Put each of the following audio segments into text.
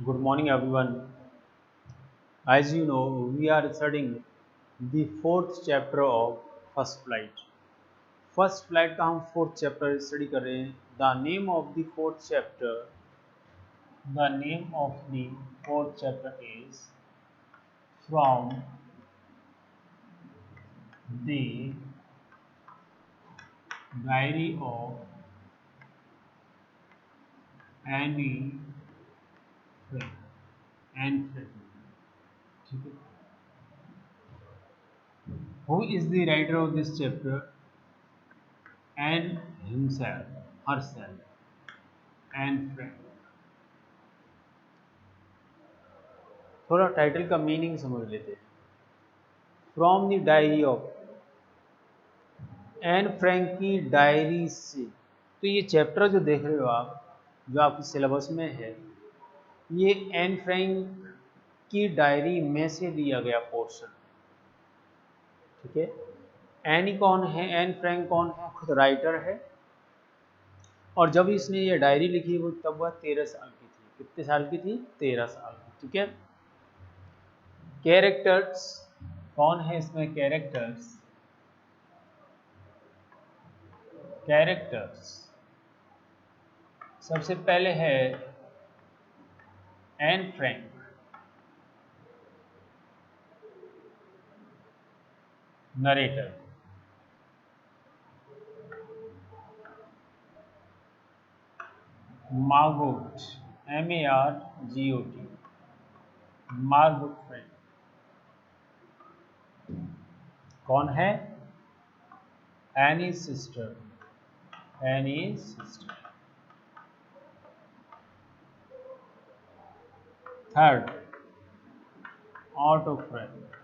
Good morning, everyone. As you know, we are studying the fourth chapter of First Flight. First Flight का हम fourth chapter study कर रहे हैं. The name of the fourth chapter is From the Diary of Anne Frank. ठीक है. Who is the writer of this chapter? Anne herself, Anne Frank. थोड़ा title का meaning समझ लेते हैं. From the diary of Anne Frank की diary से. तो ये चैप्टर जो देख रहे हो आप, जो आपके सिलेबस में है, ये एन फ्रैंक की डायरी में से दिया गया पोर्शन. ठीक है. एनी कौन है? एन फ्रैंक कौन है? खुद राइटर है. और जब इसने ये डायरी लिखी वो तब वह 13 साल की थी. कितने साल की थी? 13 साल की. ठीक है. कैरेक्टर्स कौन है इसमें? कैरेक्टर्स सबसे पहले है Anne Frank. Narrator. Margot, MARGOT, Margot Frank कौन है? Annie sister. Third Otto Frank.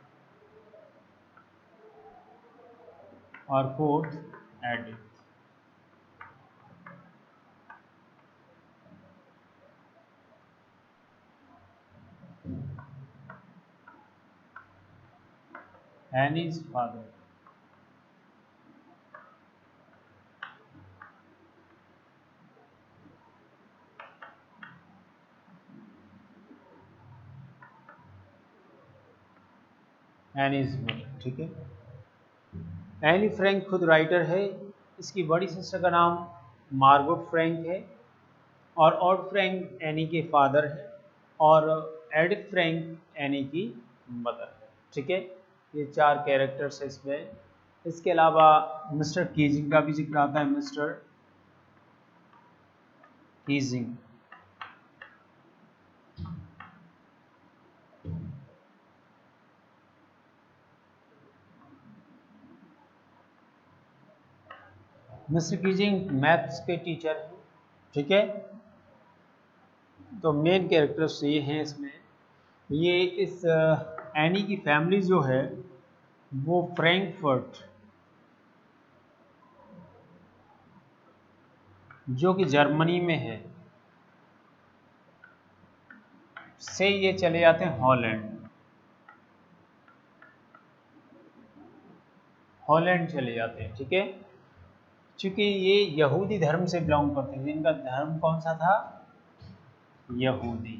और fourth Edith. Annie's father. Annie's mother. ठीक है. एनी फ्रैंक खुद राइटर है. इसकी बड़ी सिस्टर का नाम मार्गोट फ्रैंक है. और ऑड फ्रैंक एनी के फादर है. और एडिथ फ्रैंक एनी की मदर है. ठीक है. ये 4 कैरेक्टर्स है इसमें. इसके अलावा मिस्टर कीजिंग का भी जिक्र आता है. Mister Keesing. Mister Keesing maths के टीचर हैं. ठीक है. तो मेन कैरेक्टर्स ये हैं इसमें. ये इस एनी की फैमिली जो है वो फ्रैंकफर्ट, जो कि जर्मनी में है, से ये चले जाते हैं हॉलैंड चले जाते हैं. ठीक है. चूंकि ये यहूदी धर्म से बिलोंग करते हैं. इनका धर्म कौन सा था? यहूदी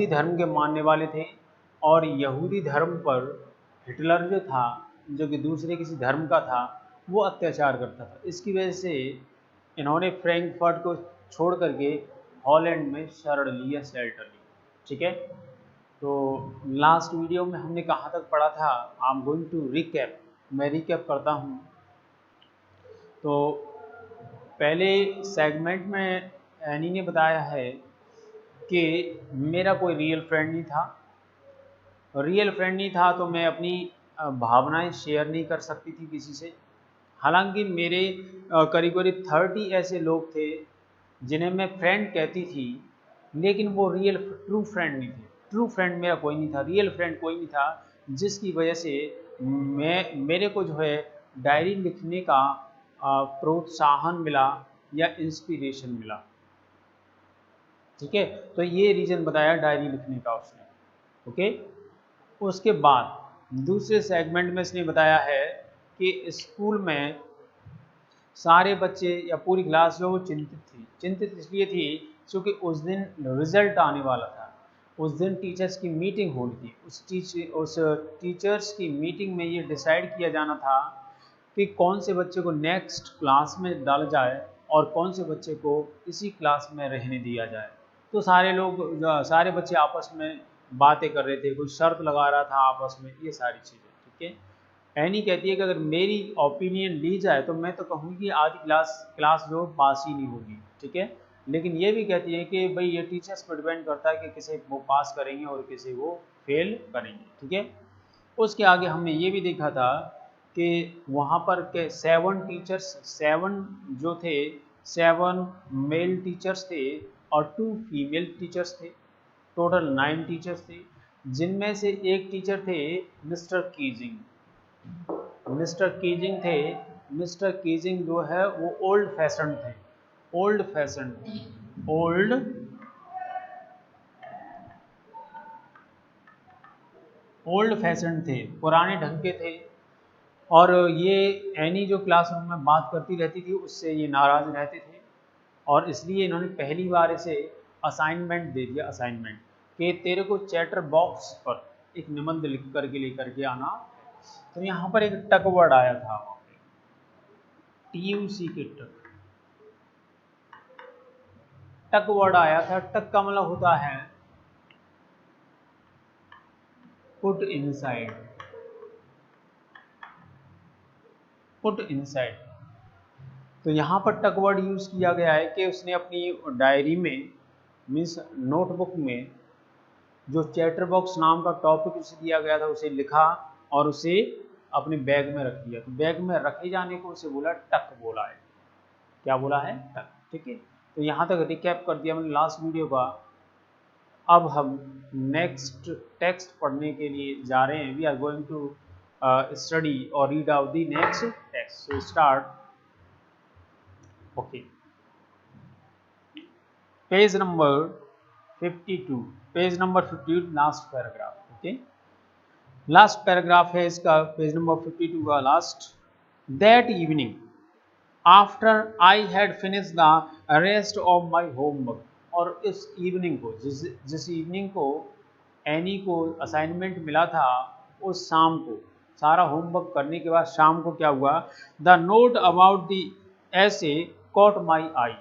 धर्म के मानने वाले थे. और यहूदी धर्म पर हिटलर जो था, जो कि दूसरे किसी धर्म का था, वो अत्याचार करता था. इसकी वजह से इन्होंने फ्रैंकफर्ट को छोड़ करके हॉलैंड में शरण लिया, शेल्टर लिया. ठीक है. तो लास्ट वीडियो में हमने कहाँ तक पढ़ा था? I am going to recap. मैं रिकैप करता हूँ. तो पहले सेगमेंट में एनी ने बताया है कि मेरा कोई रियल फ्रेंड नहीं था. तो मैं अपनी भावनाएं शेयर नहीं कर सकती थी किसी से. हालांकि मेरे करीब करीब 30 ऐसे लोग थे जिन्हें मैं फ्रेंड कहती थी, लेकिन वो ट्रू फ्रेंड नहीं थे. ट्रू फ्रेंड मेरा कोई नहीं था, रियल फ्रेंड कोई नहीं था, जिसकी वजह से मेरे को जो है डायरी लिखने का प्रोत्साहन मिला या इंस्पिरेशन मिला. ठीक है. तो ये रीज़न बताया डायरी लिखने का उसने. ओके. उसके बाद दूसरे सेगमेंट में इसने बताया है कि स्कूल में सारे बच्चे या पूरी क्लास जो वो चिंतित थी। चिंतित इसलिए थी क्योंकि उस दिन रिजल्ट आने वाला था। उस दिन टीचर्स की मीटिंग होनी थी। उस टीचर्स की मीटिंग में ये डिसाइड किया जाना था कि कौन से बच्चे को नेक्स्ट क्लास में डाला जाए और कौन से बच्चे को इसी क्लास में रहने दिया जाए। तो सारे बच्चे आपस में बातें कर रहे थे, कोई शर्त लगा रहा था आपस में, ये सारी चीज़ें। ठीक है, एनी कहती है कि अगर मेरी ओपिनियन ली जाए तो मैं तो कहूँगी कि आधी क्लास जो पास ही नहीं होगी। ठीक है, लेकिन ये भी कहती है कि भाई ये टीचर्स पर डिपेंड करता है कि किसे वो पास करेंगे और किसे वो फेल करेंगे। ठीक है, उसके आगे हमने ये भी देखा था कि वहाँ पर के 7 जो थे, 7 मेल टीचर्स थे और 2 फीमेल टीचर्स थे। टोटल 9 टीचर्स थे, जिनमें से एक टीचर थे मिस्टर कीजिंग। मिस्टर कीजिंग थे। मिस्टर कीजिंग जो है वो ओल्ड फैशन थे। Old fashion old old fashion थे, पुराने ढंग के थे। और ये एनी जो क्लासरूम में बात करती रहती थी उससे ये नाराज़ रहते थे, और इसलिए इन्होंने पहली बार इसे असाइनमेंट दे दिया। असाइनमेंट कि तेरे को चैटर बॉक्स पर एक निबंध लिख करके लेकर के आना। तो यहाँ पर एक टक वर्ड आया था, TUC के टक वर्ड आया था। टक का मतलब होता है पुट इनसाइड। Put inside. तो यहाँ पर टक वर्ड यूज़ किया गया है कि उसने अपनी डायरी में, मीन्स नोटबुक में, जो चैटर बॉक्स नाम का टॉपिक उसे दिया गया था उसे लिखा और उसे अपने बैग में रख दिया। तो बैग में रखे जाने को उसे बोला टक बोला है। क्या बोला है? टक। ठीक है, तो यहाँ तक रिकैप कर दिया मैंने लास्ट वीडियो का। अब हम नेक्स्ट टेक्स्ट पढ़ने के लिए जा रहे हैं। We are going to study और read out the next text. So start. Okay, page number 52। Page number 52, last paragraph. Okay, last paragraph है इसका, पेज नंबर 52 का last. That evening after I had finish the rest of my homework. और इस evening को, जिस evening को any को assignment मिला था, उस शाम को सारा होमवर्क करने के बाद शाम को क्या हुआ, द नोट अबाउट द ऐसे कॉट माई आई।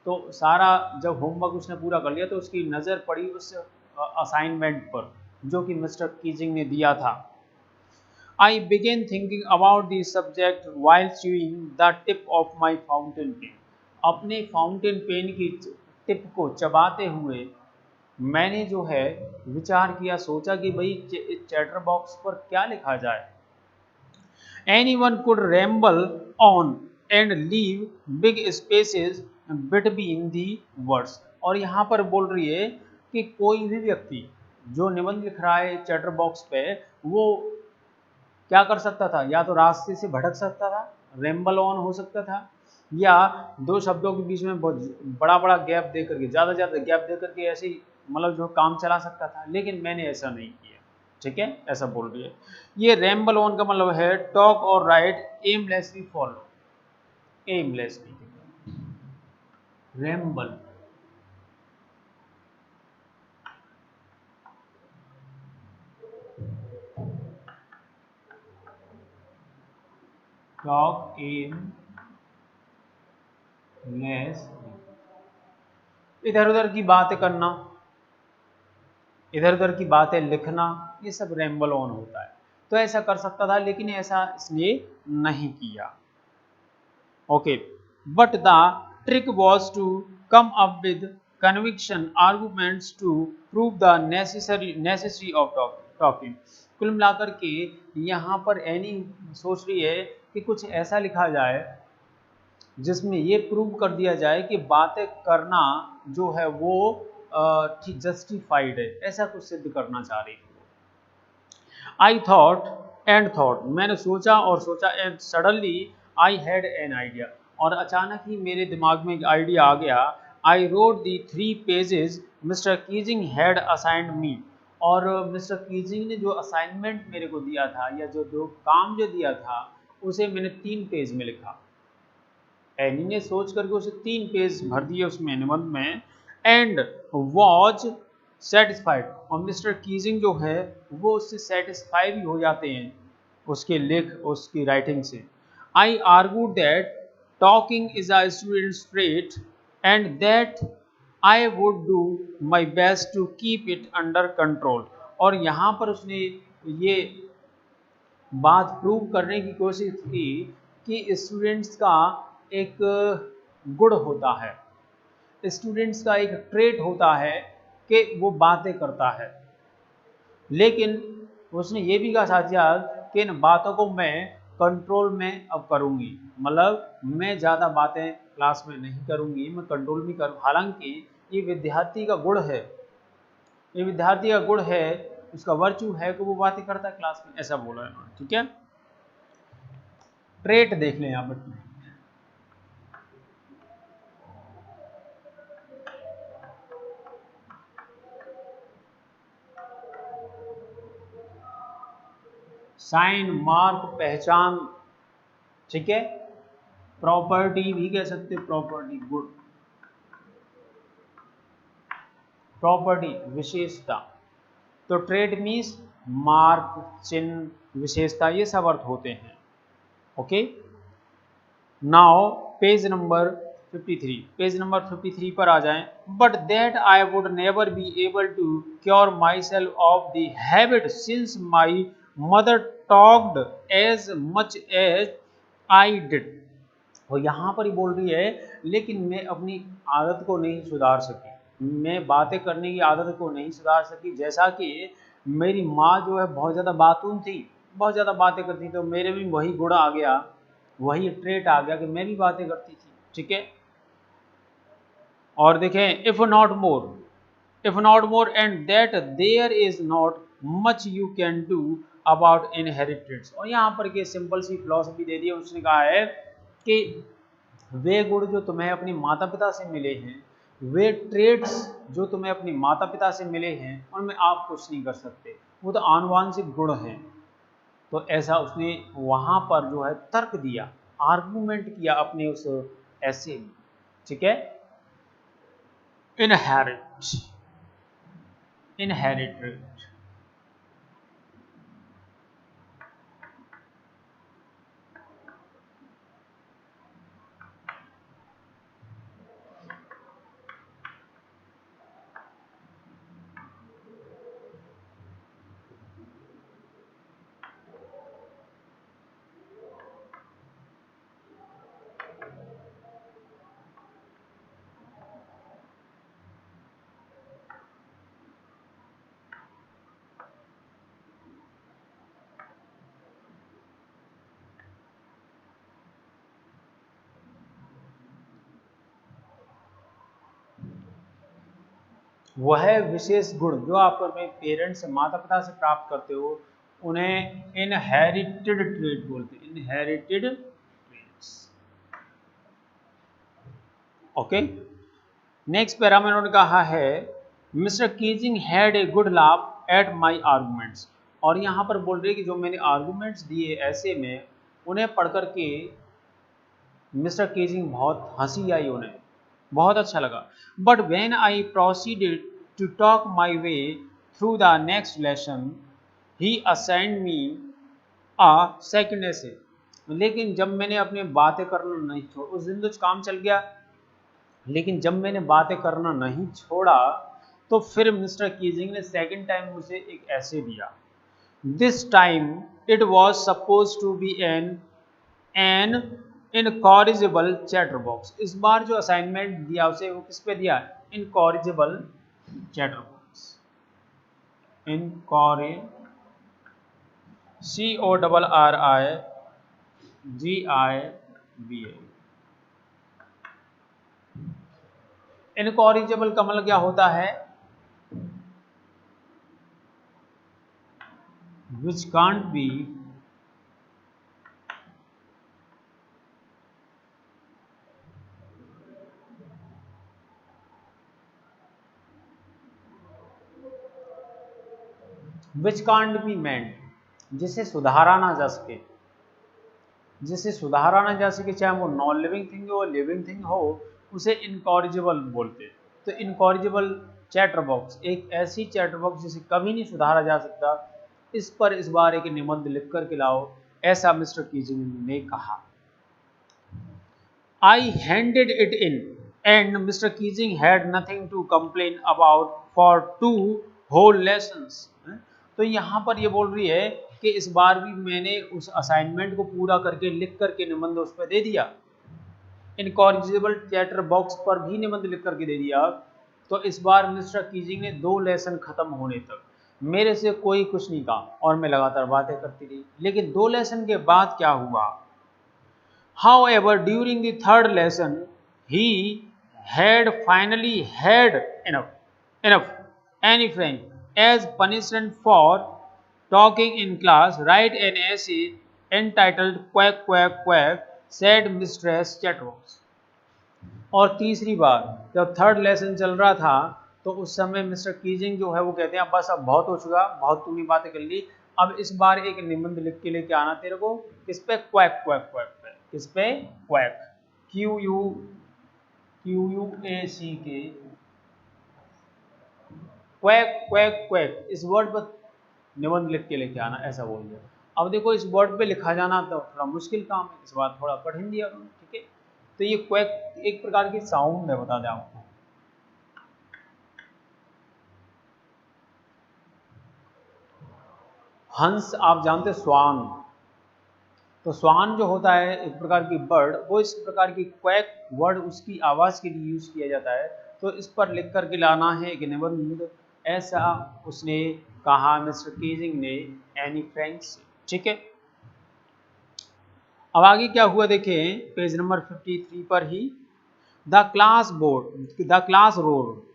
तो सारा जब होमवर्क उसने पूरा कर लिया तो उसकी नज़र पड़ी उस असाइनमेंट पर जो कि मिस्टर कीजिंग ने दिया था। I began thinking about the subject while chewing the tip of my fountain pen. अपने फाउंटेन पेन की टिप को चबाते हुए मैंने जो है विचार किया, सोचा कि भाई चैटर बॉक्स पर क्या लिखा जाए। Anyone could ramble on and leave big spaces between the words। और यहाँ पर बोल रही है कि कोई भी व्यक्ति जो निबंध लिख रहा है चैटर बॉक्स पे, वो क्या कर सकता था, या तो रास्ते से भटक सकता था, रेम्बल ऑन हो सकता था, या दो शब्दों के बीच में बहुत बड़ा बड़ा गैप दे करके, ज़्यादा गैप दे करके ऐसे ही मतलब जो काम चला सकता था। लेकिन मैंने ऐसा नहीं किया। ठीक है, ऐसा बोल रही है। ये रेम्बल ऑन का मतलब है टॉक और write aimlessly follow. Aimlessly ramble, talk aimless, इधर उधर की बातें करना, इधर उधर की बातें लिखना, ये सब रेम्बल ऑन होता है। तो ऐसा कर सकता था, लेकिन ऐसा इसने नहीं किया। Okay, but the trick was to come up with conviction arguments to prove the necessary of talking. कुल मिलाकर के यहाँ पर एनी सोच रही है कि कुछ ऐसा लिखा जाए जिसमें ये प्रूव कर दिया जाए कि बातें करना जो है वो जस्टिफाइड है, ऐसा कुछ सिद्ध करना चाह रही थी। आई थॉट एंड थॉट, मैंने सोचा और सोचा, and suddenly I had an idea, और अचानक ही मेरे दिमाग में एक आइडिया आ गया। I wrote the 3 pages mister Keesing had assigned me. और मिस्टर कीजिंग ने जो असाइनमेंट मेरे को दिया था, या जो काम जो दिया था, उसे मैंने 3 पेज में लिखा। एनी ने सोच करके उसे 3 पेज भर दिए उसमें निबंध में, एंड वॉज सेटिस्फाइड, और मिस्टर कीजिंग जो है वो उससे सेटिस्फाई भी हो जाते हैं उसके लेख, उसकी राइटिंग से। I argue that talking is a students trait and that I would do my best to keep it under control. और यहाँ पर उसने ये बात प्रूव करने की कोशिश की कि स्टूडेंट्स का एक गुण होता है, स्टूडेंट्स का एक ट्रेट होता है कि वो बातें करता है, लेकिन उसने ये भी कहा साथ ही साथ कि इन बातों को मैं कंट्रोल में अब करूँगी, मतलब मैं ज़्यादा बातें क्लास में नहीं करूँगी, मैं कंट्रोल भी करूँ। हालांकि ये विद्यार्थी का गुण है, ये विद्यार्थी का गुण है, उसका वर्चू है कि वो बातें करता है क्लास में, ऐसा बोला है उन्होंने। ठीक है, ट्रेट देख लें यहाँ पर। साइन, मार्क, पहचान, ठीक है, प्रॉपर्टी भी कह सकते, प्रॉपर्टी गुड, प्रॉपर्टी विशेषता। तो ट्रेड मीन्स मार्क, चिन्ह, विशेषता, ये सब अर्थ होते हैं। Okay, now page number 53, page number 53 पर आ जाएं। But that I would never be able to cure myself of the habit since my mother talked as much as I did. और यहाँ पर ही बोल रही है, लेकिन मैं अपनी आदत को नहीं सुधार सकी, मैं बातें करने की आदत को नहीं सुधार सकी, जैसा कि मेरी माँ जो है बहुत ज़्यादा बातून थी, बहुत ज़्यादा बातें करती, तो मेरे में वही गुण आ गया, वही ट्रेट आ गया कि मैं भी बातें करती थी। ठीक है, और देखें, if not more and that there is not much you can do about inheritance. और यहाँ पर के सिंपल सी फिलॉसफी दे दी है, उसने कहा है कि वे गुण जो तुम्हें अपने माता पिता से मिले हैं, वे ट्रेड्स जो तुम्हें अपने माता पिता से मिले हैं, उनमें आप कुछ नहीं कर सकते, वो तो आनुवांशिक गुण हैं। तो ऐसा उसने वहाँ पर जो है तर्क दिया, आर्गूमेंट किया अपने उस ऐसे में। ठीक है, इनहेरिट, इनहेरिटेड। वह विशेष गुण जो आप अपने पेरेंट्स से, माता पिता से प्राप्त करते हो, उन्हें इनहेरिटेड ट्रेट बोलते हैं, inherited traits. Okay, next para में उन्होंने कहा है, mister Keesing had a good laugh at my arguments. और यहाँ पर बोल रहे हैं कि जो मैंने आर्गूमेंट्स दिए ऐसे में, उन्हें पढ़ करके मिस्टर कीजिंग बहुत हंसी आई, उन्हें बहुत अच्छा लगा। But when I proceeded to talk my way through the next lesson he assigned me a second essay. लेकिन जब मैंने अपनी बातें करना नहीं छोड़, उस दिन तो काम चल गया, लेकिन जब मैंने बातें करना नहीं छोड़ा, तो फिर मिस्टर कीजिंग ने सेकंड टाइम मुझे एक ऐसे दिया। This time it was suppose to be an incorrigible chatter box. इस बार जो असाइनमेंट दिया उसे वो किस पे दिया, इनकॉरिजिबल चैटर बॉक्स, इनकॉरि CORRIGIBA। इनकॉरिजिबल का मतलब क्या होता है, which can't be which can't be meant, जिसे सुधारा ना जा सके, जिसे सुधारा ना जा सके, चाहे वो नॉन लिविंग थिंग हो लिविंग थिंग हो, उसे इनकॉरिजिबल बोलते हैं। तो इनकॉरिजिबल चैटर बॉक्स एक ऐसी चैटर बॉक्स जिसे कभी नहीं सुधारा जा सकता, इस पर इस बार एक निबंध लिख कर के लाओ, ऐसा मिस्टर कीजिंग ने कहा। I handed it in, and Mr. Keating had nothing to complain about for 2 whole lessons. तो यहाँ पर ये बोल रही है कि इस बार भी मैंने उस असाइनमेंट को पूरा करके लिख करके निबंध उस पर दे दिया, इनकॉरिजिबल चैटर बॉक्स पर भी निबंध लिख करके दे दिया। तो इस बार मिस्टर कीजिंग ने 2 लेसन खत्म होने तक मेरे से कोई कुछ नहीं कहा और मैं लगातार बातें करती रही। लेकिन 2 लेसन के बाद क्या हुआ? However, during the third lesson, he had finally had enough. Annie Frank, as punishment for talking in class, write an essay entitled "Quack Quack Quack," said Mistress Chatterbox. और तीसरी बार जब थर्ड लेसन चल रहा था, तो उस समय मिस्टर कीजिंग जो है वो कहते हैं बस अब बहुत हो चुका, बहुत तुमने बातें कर ली, अब इस बार एक निबंध लिख के लेके आना तेरे को, किस पे? क्वैक क्वैक क्वैक पे। किस पे? Quack, QUACK, quack quack quack, इस वर्ड पर निबंध लिख के लेके आना, ऐसा बोल दिया। अब देखो इस वर्ड पे लिखा जाना तो थोड़ा मुश्किल काम है, इस बार थोड़ा कठिन दिया उन्होंने, ठीक है। तो ये क्वैक एक प्रकार की साउंड है, बता दें आपको। हंस आप जानते स्वान, तो स्वान जो होता है एक प्रकार की बर्ड, वो इस प्रकार की क्वैक वर्ड उसकी आवाज़ के लिए यूज़ किया जाता है। तो इस पर लिख करके लाना है एक निबंध, ऐसा उसने कहा मिस्टर कीजिंग ने एनी फ्रैंक से, ठीक है। अब आगे क्या हुआ देखें, पेज नंबर 53 पर ही। द क्लास रोर,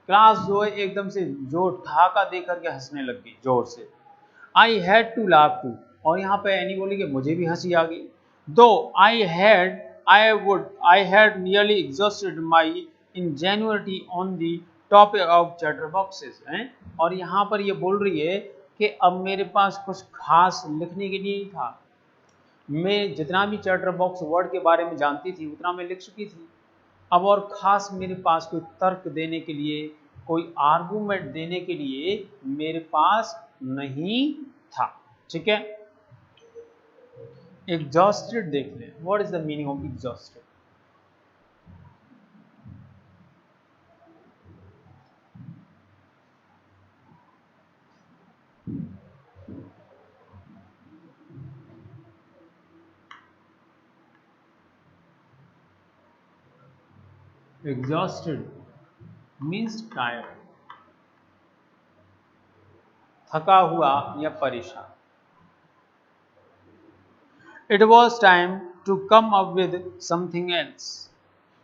क्लास जो है एकदम से जोर ठहाका दे करके हंसने लग गई जोर से। I had to laugh too, और यहाँ पे एनी बोली कि मुझे भी हंसी आ गई। Though I had nearly exhausted my ingenuity on the topic of chatter boxes हैं। और यहाँ पर ये बोल रही है कि अब मेरे पास कुछ खास लिखने के लिए ही था, मैं जितना भी चैटर बॉक्स वर्ड के बारे में जानती थी उतना मैं लिख चुकी थी। अब और ख़ास मेरे पास कोई तर्क देने के लिए, कोई आर्गूमेंट देने के लिए मेरे पास नहीं था, ठीक है। एग्जॉस्टेड देख लें, what is the meaning of exhausted? Exhausted means tired, थका हुआ या परेशान। It was time to come up with something else,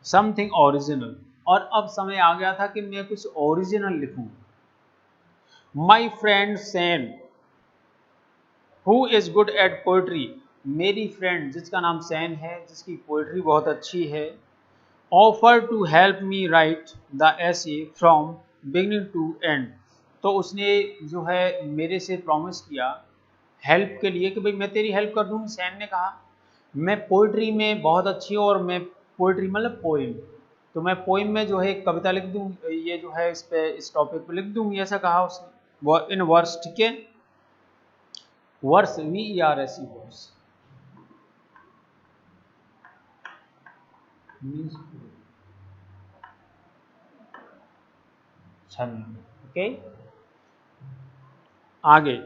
something original, और अब समय आ गया था कि मैं कुछ ओरिजिनल लिखूं। My friend Sanne, who is good at poetry, मेरी फ्रेंड जिसका नाम सैन है, जिसकी पोएट्री बहुत अच्छी है, offer to help me write the essay from beginning to end, तो उसने जो है मेरे से प्रॉमिस किया हेल्प के लिए कि भाई मैं तेरी हेल्प कर दूँगी। सैन ने कहा मैं पोइट्री में बहुत अच्छी हूँ, और मैं पोइट्री मतलब पोइम, तो मैं पोइम में जो है एक कविता लिख दूँ, ये जो है इस पे इस टॉपिक पे लिख दूँगी, ऐसा कहा उसने, वो इन वर्स, ठीक है। वर्स, VERS वर्स मीन्स छंद, ओके। आगे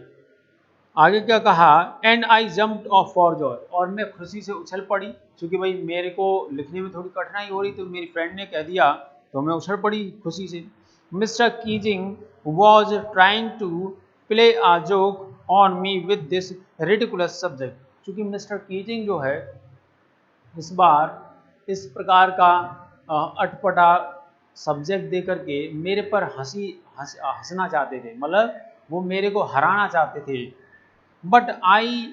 आगे क्या कहा, and I jumped of for Joy, और मैं खुशी से उछल पड़ी, क्योंकि भाई मेरे को लिखने में थोड़ी कठिनाई हो रही, तो मेरी फ्रेंड ने कह दिया तो मैं उछल पड़ी खुशी से। Mr Keesing was trying to play a joke on me with this ridiculous subject, क्योंकि मिस्टर कीजिंग जो है इस बार इस प्रकार का अटपटा सब्जेक्ट दे करके मेरे पर हंसना चाहते थे, मतलब वो मेरे को हराना चाहते थे। But I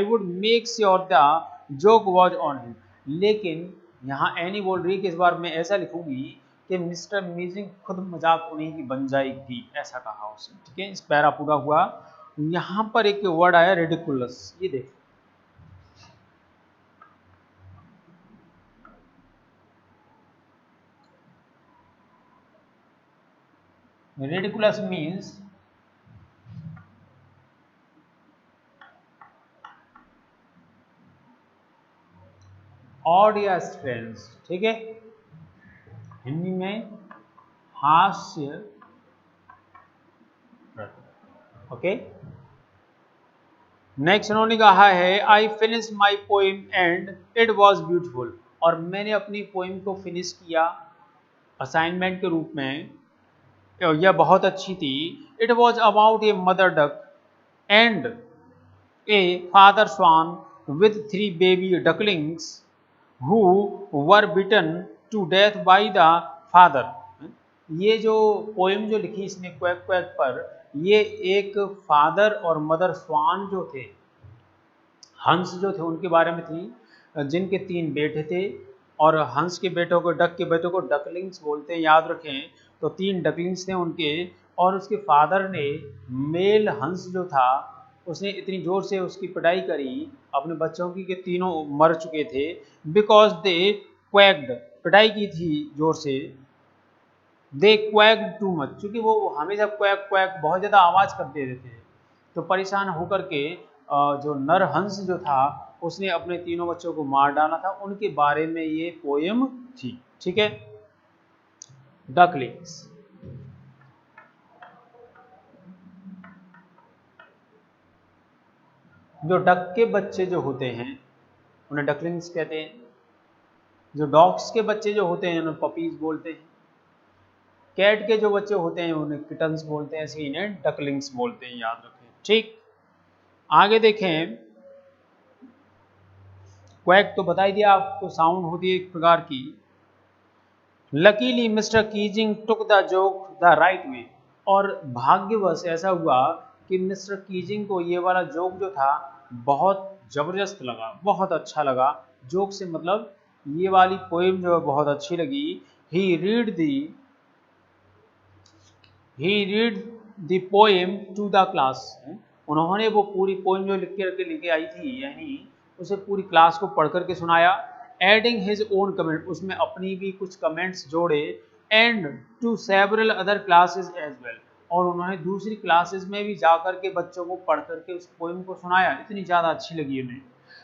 would make sure the joke was on him, लेकिन यहाँ एनी बोल रही है कि इस बार मैं ऐसा लिखूंगी कि मिस्टर मीजिंग खुद मजाक उन्हीं की बन जाएगी, ऐसा कहा उसने, ठीक है। इस पैरा पूरा हुआ। यहाँ पर एक वर्ड आया रेडिकुलस, ये देख ridiculous means odd या strange, ठीक है, हिंदी में हास्य, ओके। नेक्स्ट उन्होंने कहा है I finish my poem and it was beautiful, और मैंने अपनी पोइम को फिनिश किया असाइनमेंट के रूप में, यह बहुत अच्छी थी। It was about a mother duck and a father swan with 3 baby ducklings who were bitten to death by the father। ये जो पोएम जो लिखी इसने क्वैक क्वैक पर, ये एक फादर और मदर स्वान जो थे, हंस जो थे उनके बारे में थी, जिनके 3 बेटे थे, और हंस के बेटों को, डक के बेटों को डकलिंग्स बोलते हैं, याद रखें। तो 3 डकलिंग्स थे उनके, और उसके फादर ने, मेल हंस जो था, उसने इतनी ज़ोर से उसकी पिटाई करी अपने बच्चों की कि तीनों मर चुके थे। बिकॉज दे क्वैक्ड, पिटाई की थी ज़ोर से, दे क्वैक्ड टू मच, क्योंकि वो हमेशा क्वैक क्वैक बहुत ज़्यादा आवाज़ करते रहते थे। तो परेशान होकर के जो नर हंस जो था उसने अपने तीनों बच्चों को मार डाला था। उनके बारे में ये पोएम थी, ठीक है। डकलिंग्स, जो डक के बच्चे जो होते हैं उन्हें डकलिंग्स कहते हैं। जो डॉग्स के बच्चे जो होते हैं उन्हें पपीज बोलते हैं। कैट के जो बच्चे होते हैं उन्हें किटन्स बोलते हैं, ऐसे इन्हें डकलिंग्स बोलते हैं, याद रखें, ठीक। आगे देखें, क्वैक तो बता ही दिया आपको, साउंड होती है एक प्रकार की। Luckily mister Keesing took the joke the right way, और भाग्यवश ऐसा हुआ कि मिस्टर कीजिंग को ये वाला जोक जो था बहुत ज़बरदस्त लगा, बहुत अच्छा लगा। जोक से मतलब ये वाली पोएम जो है बहुत अच्छी लगी। He read the poem to the class, उन्होंने वो पूरी पोएम जो लिख के लेके आई थी, यानी उसे पूरी क्लास को पढ़ करके सुनाया। एडिंग हिज ओन कमेंट, उसमें अपनी भी कुछ कमेंट्स जोड़े। And to several other classes as well, और उन्होंने दूसरी क्लासेस में भी जा कर के बच्चों को पढ़ करके उस पोएम को सुनाया, इतनी ज़्यादा अच्छी लगी उन्हें।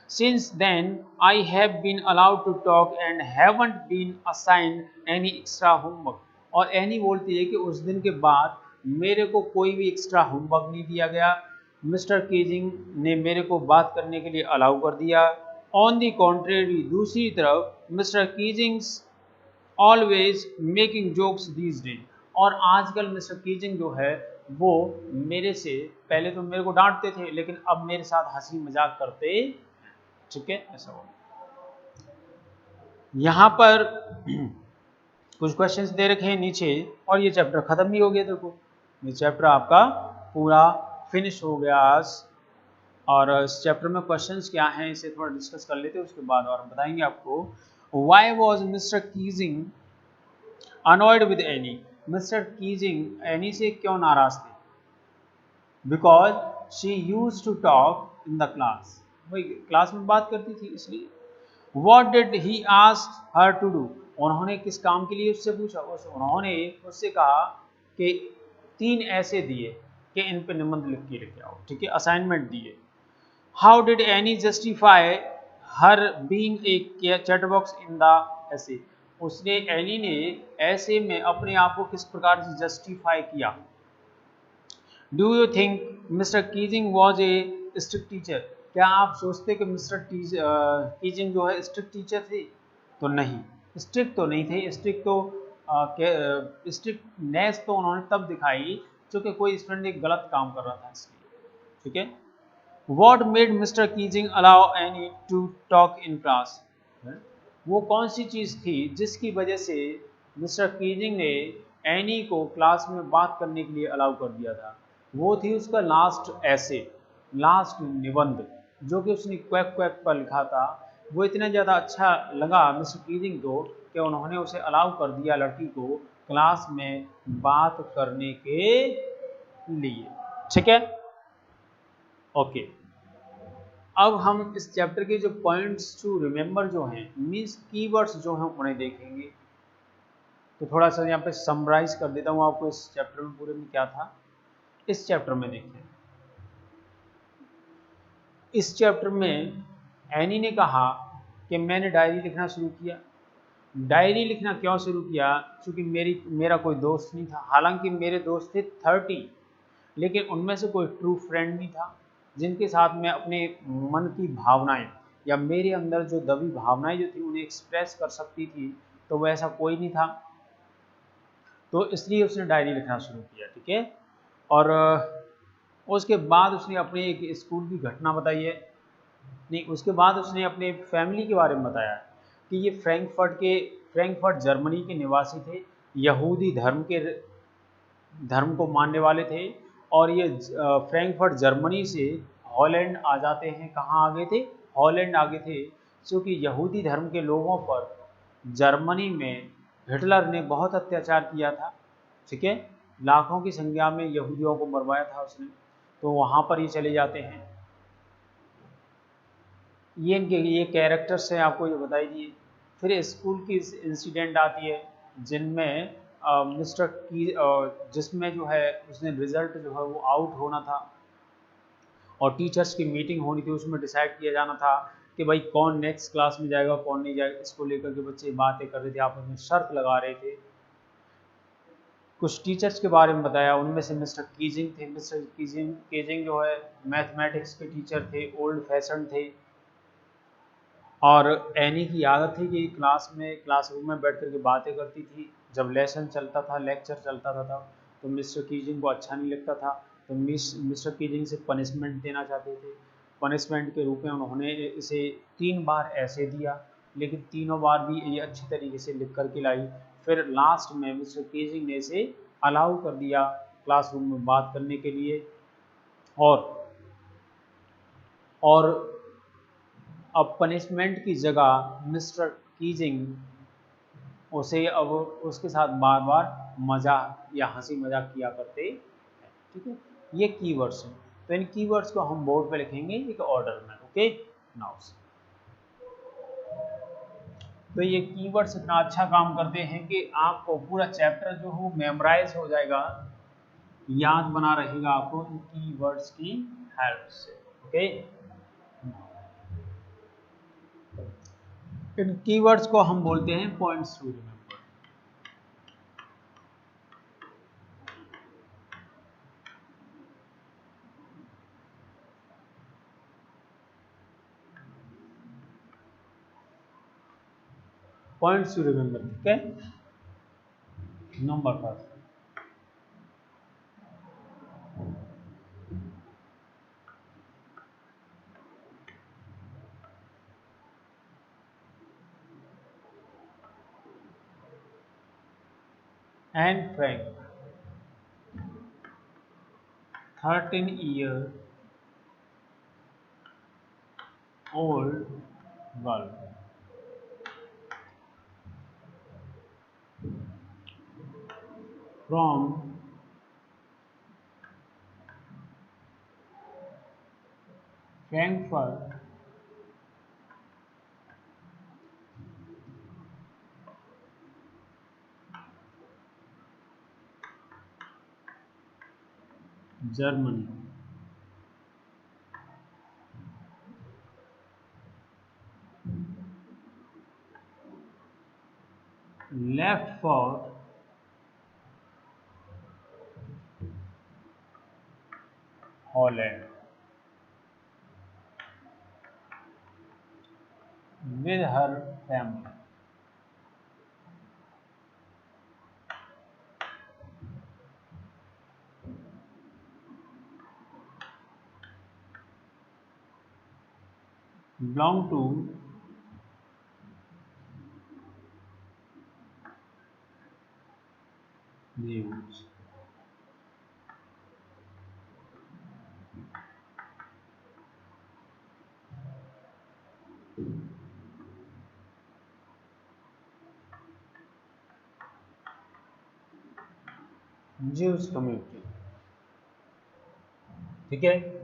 Since then, I have been allowed to talk and haven't been assigned any extra homework। और एनी बोलती है कि उस दिन के बाद मेरे को कोई भी एक्स्ट्रा होमवर्क नहीं दिया गया, मिस्टर कीजिंग ने मेरे को बात करने के लिए अलाउ कर दिया। ऑन दी कॉन्ट्रेरी, दूसरी तरफ mister Keesing's always making jokes these days, और आजकल मिस्टर कीजिंग जो है वो मेरे से, पहले तो मेरे को डांटते थे लेकिन अब मेरे साथ हंसी मजाक करते, ठीक है, ऐसा हो। यहाँ पर कुछ क्वेश्चंस दे रखे हैं नीचे, और ये चैप्टर खत्म भी हो गया। देखो ये चैप्टर आपका पूरा फिनिश हो गया आज, और इस चैप्टर में क्वेश्चंस क्या हैं इसे थोड़ा डिस्कस कर लेते हैं, उसके बाद और हम बताएंगे आपको। Why was Mr Keesing annoyed with Anne, Mr Keesing Anne से क्यों नाराज थे? Because she used to talk in the class, वही क्लास में बात करती थी इसलिए। What did he ask her to do? उन्होंने किस काम के लिए उससे पूछा? उन्होंने उससे कहा कि 3 ऐसे दिए कि इन पे निबंध लिख के लेके आओ, ठीक है, असाइनमेंट दिए। How did Annie justify her being a chatterbox in the essay? उसने, एनी ने ऐसे में अपने आप को किस प्रकार से जस्टिफाई किया? Do you think mister Keesing was a strict teacher? क्या आप सोचते कि मिस्टर कीजिंग जो है स्ट्रिक्ट टीचर थे? तो नहीं, स्ट्रिक्ट तो नहीं थे। स्ट्रिक्टनेस तो उन्होंने तब दिखाई क्योंकि कोई स्टूडेंट एक गलत काम कर रहा था इसलिए, ठीक है। What made mister Keesing allow any two talk in class? वो कौन सी चीज़ थी जिसकी वजह से मिस्टर कीजिंग ने एनी को क्लास में बात करने के लिए अलाउ कर दिया था? वो थी उसका लास्ट ऐसे, लास्ट निबंध, जो कि उसने क्वैक क्वैक पर लिखा था। वो इतना ज़्यादा अच्छा लगा मिस्टर कीजिंग को कि उन्होंने उसे अलाउ कर दिया लड़की को क्लास में बात करने के लिए, ठीक है, ओके। अब हम इस चैप्टर के जो पॉइंट्स टू रिमेंबर जो हैं, मीन्स कीवर्ड्स जो हैं उन्हें देखेंगे। तो थोड़ा सा यहाँ पे समराइज कर देता हूँ आपको इस चैप्टर में पूरे में क्या था। इस चैप्टर में देखिए, इस चैप्टर में एनी ने कहा कि मैंने डायरी लिखना शुरू किया। डायरी लिखना क्यों शुरू किया? क्योंकि मेरा कोई दोस्त नहीं था। हालांकि मेरे दोस्त थे 30, लेकिन उनमें से कोई ट्रू फ्रेंड नहीं था जिनके साथ मैं अपने मन की भावनाएं या मेरे अंदर जो दबी भावनाएं जो थी उन्हें एक्सप्रेस कर सकती थी, तो वैसा कोई नहीं था। तो इसलिए उसने डायरी लिखना शुरू किया, ठीक है। और उसके बाद उसने अपने एक स्कूल की घटना बताई है। नहीं, उसके बाद उसने अपने फैमिली के बारे में बताया कि ये फ्रैंकफर्ट जर्मनी के निवासी थे, यहूदी धर्म को मानने वाले थे। और ये फ्रैंकफर्ट जर्मनी से हॉलैंड आ जाते हैं। कहाँ आ गए थे? हॉलैंड आ गए थे, क्योंकि यहूदी धर्म के लोगों पर जर्मनी में हिटलर ने बहुत अत्याचार किया था, ठीक है। लाखों की संख्या में यहूदियों को मरवाया था उसने, तो वहाँ पर ये चले जाते हैं। ये कैरेक्टर्स हैं, आपको ये बताई दिए। फिर स्कूल की इंसिडेंट आती है जिनमें मिस्टर की जिसमें जो है उसने रिजल्ट जो है वो आउट होना था और टीचर्स की मीटिंग होनी थी। उसमें डिसाइड किया जाना था कि भाई कौन नेक्स्ट क्लास में जाएगा कौन नहीं जाएगा। इसको लेकर के बच्चे बातें कर रहे थे, आपस में शर्त लगा रहे थे। कुछ टीचर्स के बारे में बताया, उनमें से मिस्टर कीजिंग थे। मिस्टर कीजिंग जो है मैथमेटिक्स के टीचर थे, ओल्ड फैशन थे। और एनी की आदत थी कि क्लासरूम में बैठ कर के बातें करती थी। जब लेसन चलता था, लेक्चर चलता था तो मिस्टर कीजिंग को अच्छा नहीं लगता था, तो मिस्टर कीजिंग से पनिशमेंट देना चाहते थे। पनिशमेंट के रूप में उन्होंने इसे 3 बार ऐसे दिया, लेकिन तीनों बार भी ये अच्छी तरीके से लिख कर के लाई। फिर लास्ट में मिस्टर कीजिंग ने इसे अलाउ कर दिया क्लासरूम में बात करने के लिए। और और अब पनिशमेंट की जगह मिस्टर कीजिंग उसे अब उसके साथ बार बार मजाक या हंसी मजाक किया करते हैं, ठीक है। ये कीवर्ड्स हैं, तो इन कीवर्ड्स को हम बोर्ड पे लिखेंगे एक ऑर्डर में, ओके। नाउ तो ये कीवर्ड्स इतना अच्छा काम करते हैं कि आपको पूरा चैप्टर जो हो मेमोराइज हो जाएगा, याद बना रहेगा आपको इन कीवर्ड्स की हेल्प से, ओके। इन कीवर्ड्स को हम बोलते हैं points to remember. Points to remember, ठीक है। Number first, Anne Frank 13-year old girl from Frankfurt, Germany, left for Holland with her family. Belong to Jews. Jews community, ठीक है।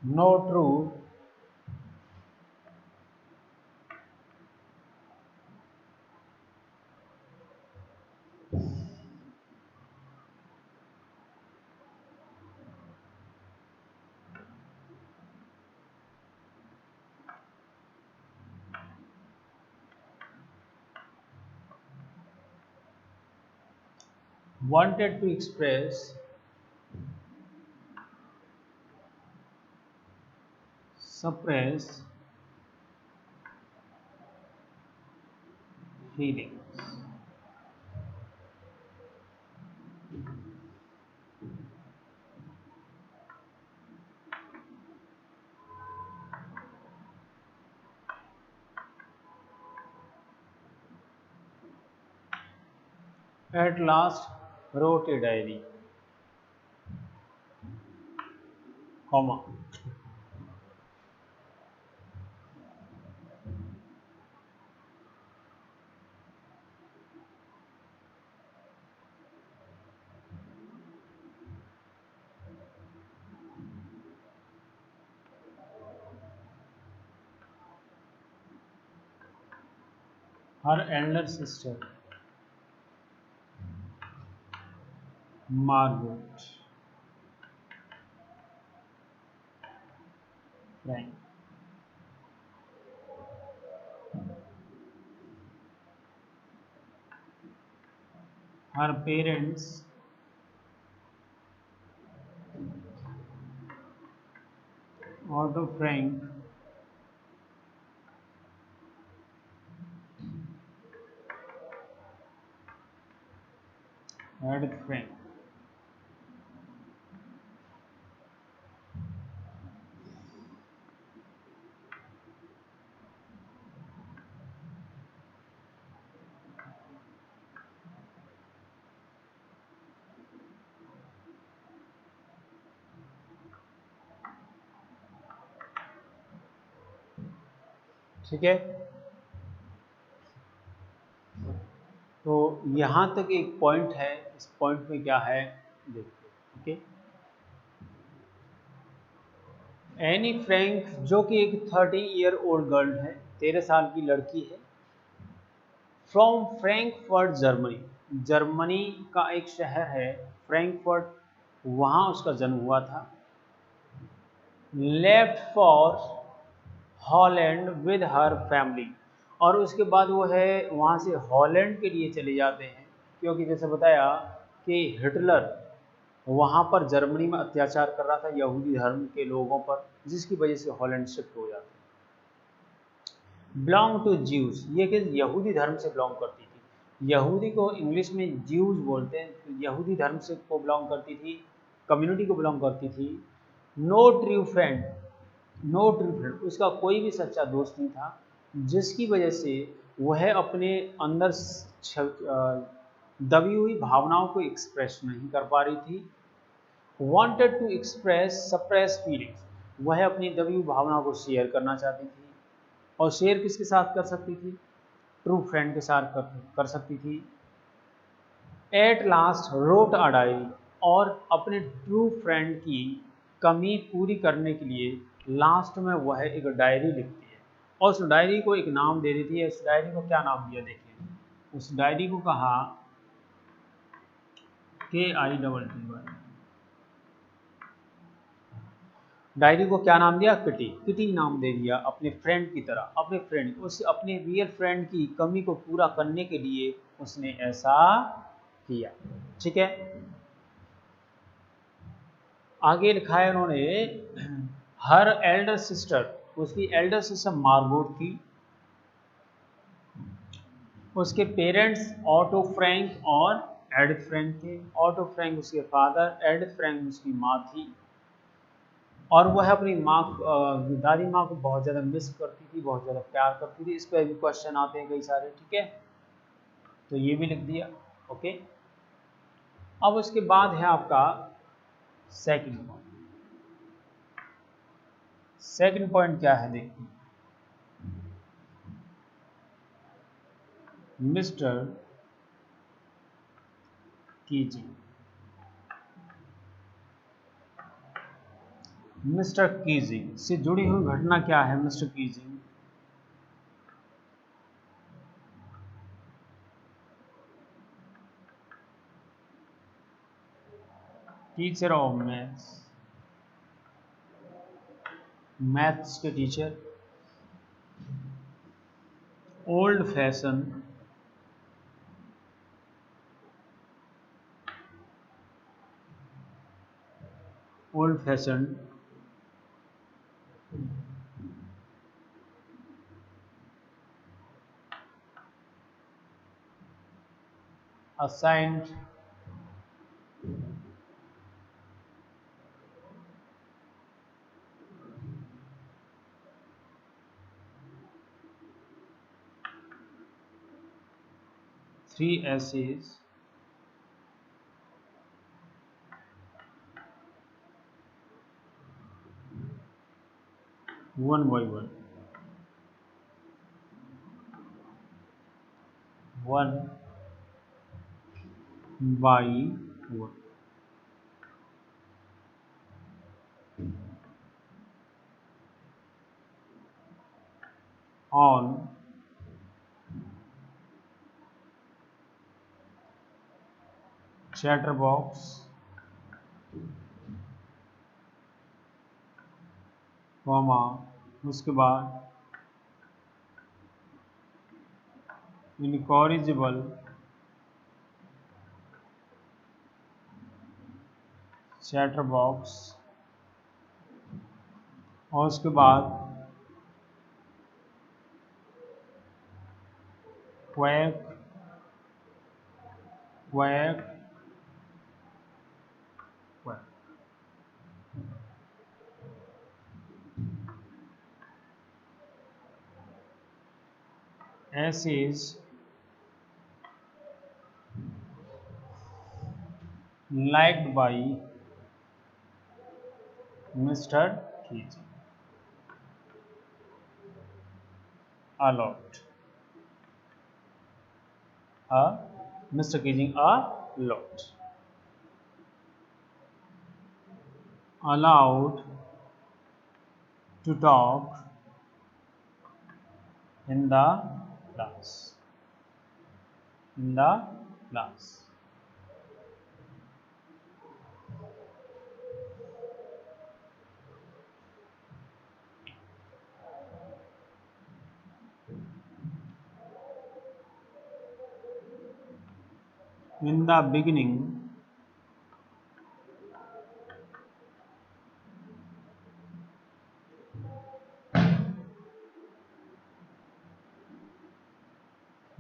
No true wanted to express suppress feelings. At last wrote a diary, comma. Her elder sister, Margaret Frank. Her parents, Otto Frank, Edith Frank. ठीक है, तो यहाँ तक एक point है, इस पॉइंट में क्या है देखिए। ओके, एनी फ्रैंक जो कि एक 30 ईयर ओल्ड गर्ल है, 13 साल की लड़की है, फ्रॉम फ्रैंकफर्ट जर्मनी, जर्मनी का एक शहर है फ्रैंकफर्ट, वहाँ उसका जन्म हुआ था। Left for Holland with her family, और उसके बाद वो है वहाँ से हॉलैंड के लिए चले जाते हैं, क्योंकि जैसे बताया कि हिटलर वहाँ पर जर्मनी में अत्याचार कर रहा था यहूदी धर्म के लोगों पर, जिसकी वजह से हॉलैंड शिफ्ट हो जाते हैं। बिलोंग टू ज्यूज, ये कि यहूदी धर्म से बिलोंग करती थी, यहूदी को इंग्लिश में ज्यूज बोलते हैं, तो यहूदी धर्म से को बिलोंग करती थी, कम्युनिटी को बिलोंग करती थी। No true friend, no true friend, उसका कोई भी सच्चा दोस्त नहीं था, जिसकी वजह से वह अपने अंदर दबी हुई भावनाओं को एक्सप्रेस नहीं कर पा रही थी। Wanted to express suppress feelings, वह अपनी दबी हुई भावनाओं को शेयर करना चाहती थी, और शेयर किसके साथ कर सकती थी? ट्रू फ्रेंड के साथ कर सकती थी। At last wrote a diary, और अपने ट्रू फ्रेंड की कमी पूरी करने के लिए लास्ट में वह एक डायरी लिखती है, और उस डायरी को एक नाम दे देती है। उस डायरी को क्या नाम दिया देखिए, उस डायरी को कहा KITTY, डायरी को क्या नाम दिया? किटी, किटी नाम दे दिया अपने फ्रेंड की तरह, अपने फ्रेंड, उस अपने रियल फ्रेंड की कमी को पूरा करने के लिए उसने ऐसा किया। ठीक है, आगे लिखा है उन्होंने, हर एल्डर सिस्टर, उसकी एल्डर सिस्टर मार्गोट थी, उसके पेरेंट्स ऑटो फ्रैंक और एडिथ फ्रैंक थे। ऑटो फ्रैंक उसके फादर, एडिथ फ्रैंक उसकी माँ थी, और वह अपनी माँ दादी माँ को बहुत ज़्यादा मिस करती थी, बहुत ज़्यादा प्यार करती थी। इस पर भी क्वेश्चन आते हैं कई सारे, ठीक है, तो ये भी लिख दिया। ओके, अब उसके बाद है आपका सेकंड पॉइंट। सेकंड पॉइंट क्या है देखिए, मिस्टर कीजिंग। मिस्टर कीजिंग से जुड़ी हुई घटना क्या है? Mister Keesing teacher of maths, maths के teacher, old fashion, old fashion assigned 3 essays one by one, one by one, on chatterbox, comma उसके बाद इनकॉरिजिबल चैटरबॉक्स और उसके बाद quack quack quack. essays liked by Mr. Keating a lot. Mr. Keating a lot. Allowed to talk in the class. In the class. In the beginning,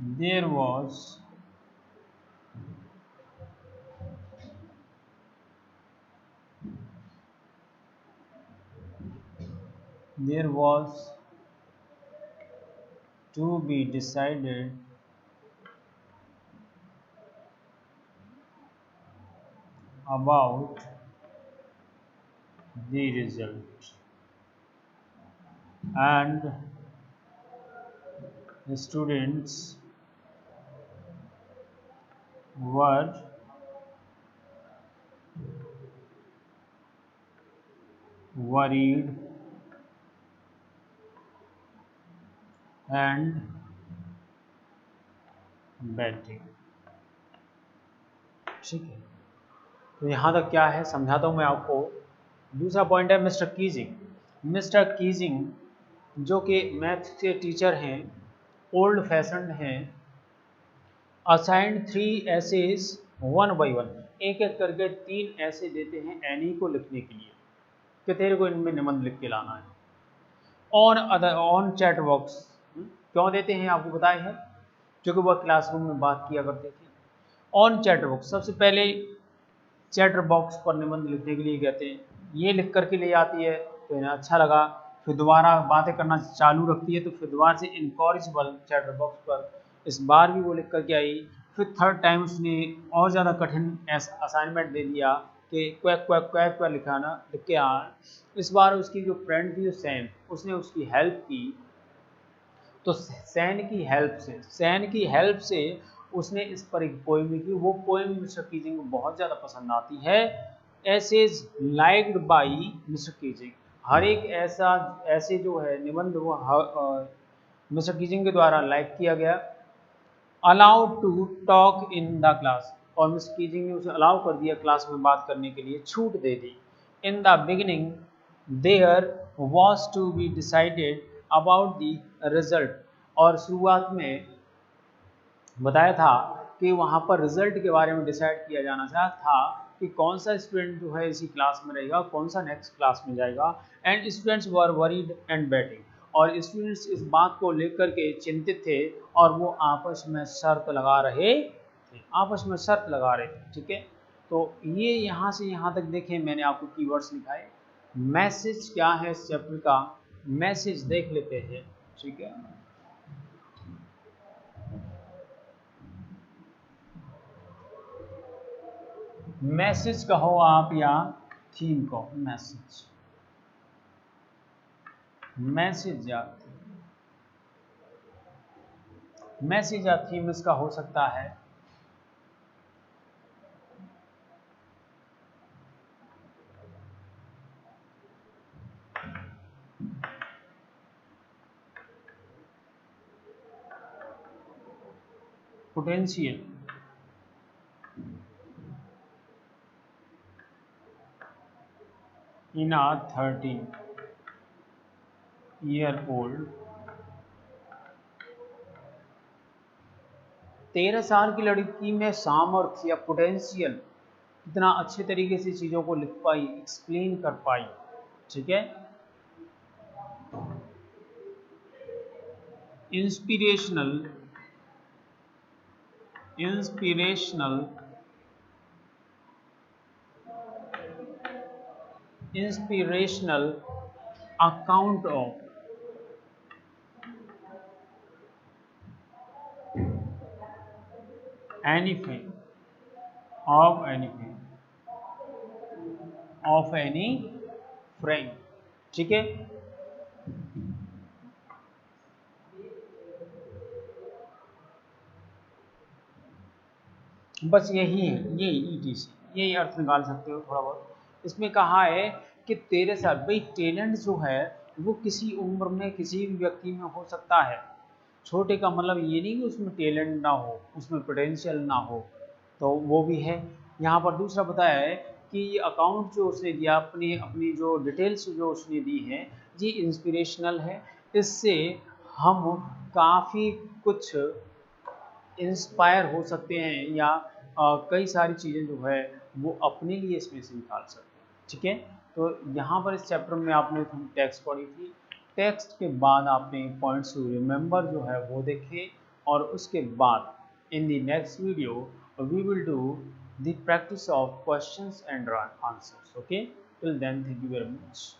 there was to be decided about the result, and the students were worried and betting। ठीक है, तो यहाँ तक क्या है समझाता हूँ मैं आपको। दूसरा पॉइंट है मिस्टर कीजिंग। मिस्टर कीजिंग जो कि मैथ्स के टीचर हैं, ओल्ड फैशन हैं, assigned 3 essays one by one, एक एक करके 3 ऐसे देते हैं एनी को लिखने के लिए कि तेरे को इनमें निबंध लिख के लाना है। ऑन चैट बॉक्स क्यों देते हैं आपको बताए हैं, क्योंकि वह क्लासरूम में बात किया करते थे। ऑन चैट बॉक्स सबसे पहले चैटर बॉक्स पर निबंध लिखने के लिए कहते हैं, ये लिख करके ले आती है तो इन्हें अच्छा लगा, फिर दोबारा बातें करना चालू रखती है तो फिर दोबारा से इनकॉरिजिबल चैटर बॉक्स पर इस बार भी वो लिख करके आई। फिर थर्ड टाइम उसने और ज़्यादा कठिन असाइनमेंट दे दिया कि क्वैक क्वैक क्वैक पर लिखाना लिख के आ। इस बार उसकी जो फ्रेंड थी सैन, उसने उसकी हेल्प की, तो सैन की हेल्प से उसने इस पर एक पोएम लिखी। वो पोएम मिस्टर कीजिंग को बहुत ज़्यादा पसंद आती है essays liked by mister Keesing. हर एक ऐसे जो है निबंध वो मिस्टर कीजिंग के द्वारा लाइक किया गया। Allowed to talk in the class, और मिस्टर कीजिंग ने उसे अलाउ कर दिया क्लास में बात करने के लिए, छूट दे दी। In the beginning there was to be decided about the result, और शुरुआत में बताया था कि वहाँ पर रिजल्ट के बारे में डिसाइड किया जाना था कि कौन सा स्टूडेंट जो है इसी क्लास में रहेगा, कौन सा नेक्स्ट क्लास में जाएगा। And students were worried and batting, और स्टूडेंट्स इस बात को लेकर के चिंतित थे और वो आपस में शर्त लगा रहे थे, आपस में शर्त लगा रहे थे। ठीक है, तो ये यहाँ से यहाँ तक देखें, मैंने आपको कीवर्ड्स लिखा है। मैसेज क्या है इस चैप्टर का, मैसेज देख लेते हैं। ठीक है, मैसेज कहो आप या थीम कहो, मैसेज, मैसेज या मैसेज या थीम इसका हो सकता है पोटेंशियल, इन आ 13-year-old, 13 साल की लड़की में सामर्थ्य या पोटेंशियल कितना अच्छे तरीके से चीज़ों को लिख पाई, एक्सप्लेन कर पाई। ठीक है, inspirational, inspirational, inspirational account of anything, of anything, of any friend. ठीक है, बस यही है, ये ETC, यही अर्थ निकाल सकते हो थोड़ा बहुत। इसमें कहा है कि 13 साल, भाई टैलेंट जो है वो किसी उम्र में किसी भी व्यक्ति में हो सकता है। छोटे का मतलब ये नहीं कि उसमें टैलेंट ना हो, उसमें पोटेंशियल ना हो, तो वो भी है। यहाँ पर दूसरा बताया है कि ये अकाउंट जो उसने दिया, अपनी अपनी जो डिटेल्स जो उसने दी है, ये इंस्पिरेशनल है। इससे हम काफ़ी कुछ इंस्पायर हो सकते हैं, या कई सारी चीज़ें जो है वो अपने लिए इसमें से निकाल सकते हैं। ठीक है, तो यहाँ पर इस चैप्टर में आपने टेक्स्ट पढ़ी थी, टेक्स्ट के बाद आपने पॉइंट्स टू रिमेंबर जो है वो देखे, और उसके बाद in the next video we will do the practice of questions and answers. Okay, till then thank you very much.